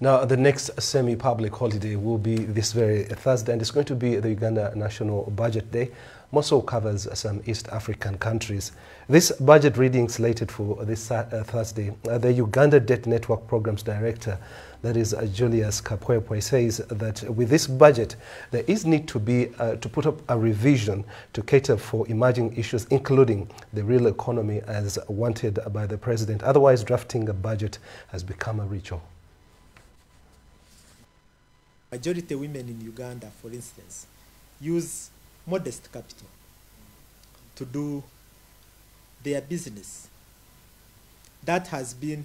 Now, the next semi-public holiday will be this very Thursday, and it's going to be the Uganda National Budget Day. Also covers some East African countries. This budget reading slated for this Thursday, the Uganda Debt Network Programs Director, that is Julius Kapwepwe, says that with this budget, there is need to be to put up a revision to cater for emerging issues, including the real economy as wanted by the president. Otherwise, drafting a budget has become a ritual. Majority of women in Uganda, for instance, use modest capital to do their business. That has been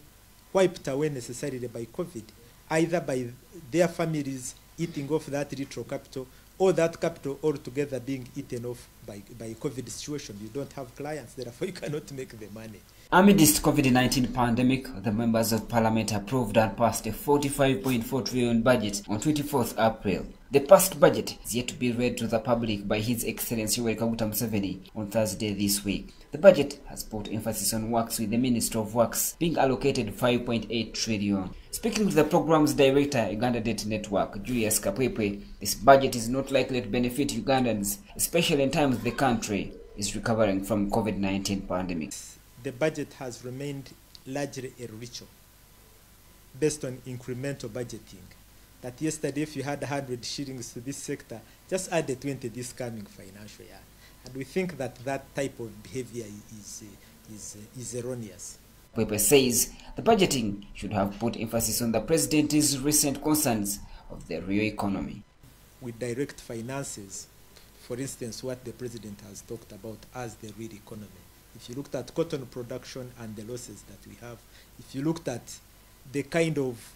wiped away necessarily by COVID, either by their families eating off that little capital or that capital altogether being eaten off by COVID situation. You don't have clients, therefore you cannot make the money. Amidst COVID-19 pandemic, the members of parliament approved and passed a 45.4 trillion budget on 24th April. The passed budget is yet to be read to the public by His Excellency Yoweri Kaguta Museveni on Thursday this week. The budget has put emphasis on works, with the Minister of Works being allocated 5.8 trillion. Speaking to the program's director, Uganda Debt Network, Julius Kapwepwe, this budget is not likely to benefit Ugandans, especially in times the country is recovering from COVID-19 pandemic. The budget has remained largely a ritual based on incremental budgeting. That yesterday, if you had 100 shillings to this sector, just add the 20 this coming financial year. And we think that that type of behavior is erroneous. Kapwepwe says the budgeting should have put emphasis on the president's recent concerns of the real economy. With direct finances, for instance, what the president has talked about as the real economy. If you looked at cotton production and the losses that we have, if you looked at the kind of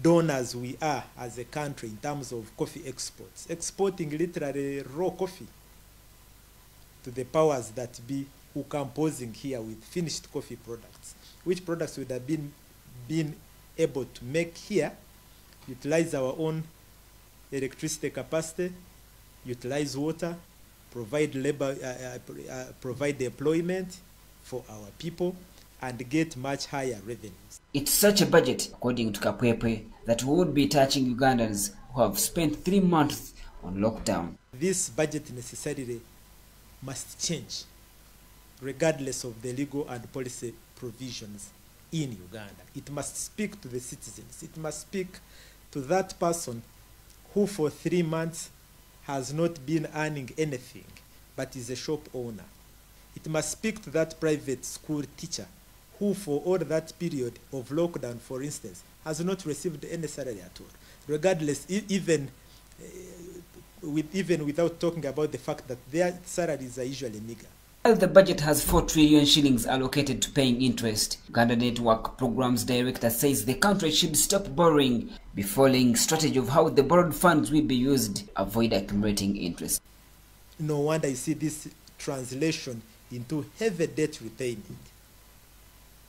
donors we are as a country in terms of coffee exports, exporting literally raw coffee to the powers that be, who come posing here with finished coffee products, which products would have been able to make here, utilize our own electricity capacity, utilize water, provide labor, provide employment for our people, and get much higher revenues. It's such a budget, according to Kapwepwe, that would be touching Ugandans who have spent 3 months on lockdown. This budget necessarily must change, regardless of the legal and policy provisions in Uganda. It must speak to the citizens. It must speak to that person who for 3 months has not been earning anything, but is a shop owner. It must speak to that private school teacher who for all that period of lockdown, for instance, has not received any salary at all, regardless, even without talking about the fact that their salaries are usually meager. While the budget has 4 trillion shillings allocated to paying interest, Uganda Network Programs Director says the country should stop borrowing before laying strategy of how the borrowed funds will be used, avoid accumulating interest. No wonder you see this translation into heavy debt repayment,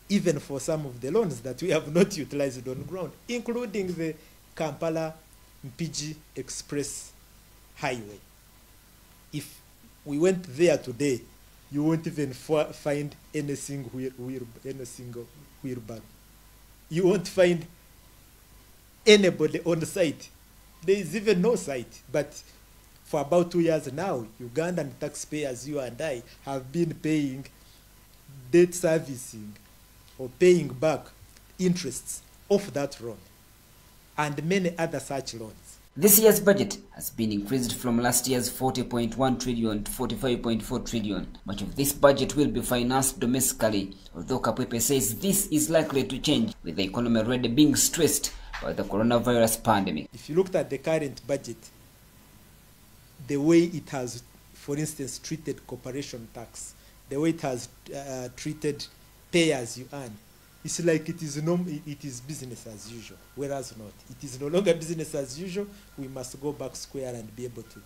even for some of the loans that we have not utilized on ground, including the Kampala-Mpigi Express Highway. If we went there today, you won't even find any single wheelbarrow. You won't find anybody on the site. There is even no site. But for about 2 years now, Ugandan taxpayers, you and I, have been paying debt servicing or paying back interests off that loan and many other such loans. This year's budget has been increased from last year's 40.1 trillion to 45.4 trillion. Much of this budget will be financed domestically, although Kapwepwe says this is likely to change with the economy already being stressed by the coronavirus pandemic. If you looked at the current budget, the way it has, for instance, treated corporation tax, the way it has treated pay as you earn, it's like it is business as usual, whereas not. It is no longer business as usual. We must go back square and be able to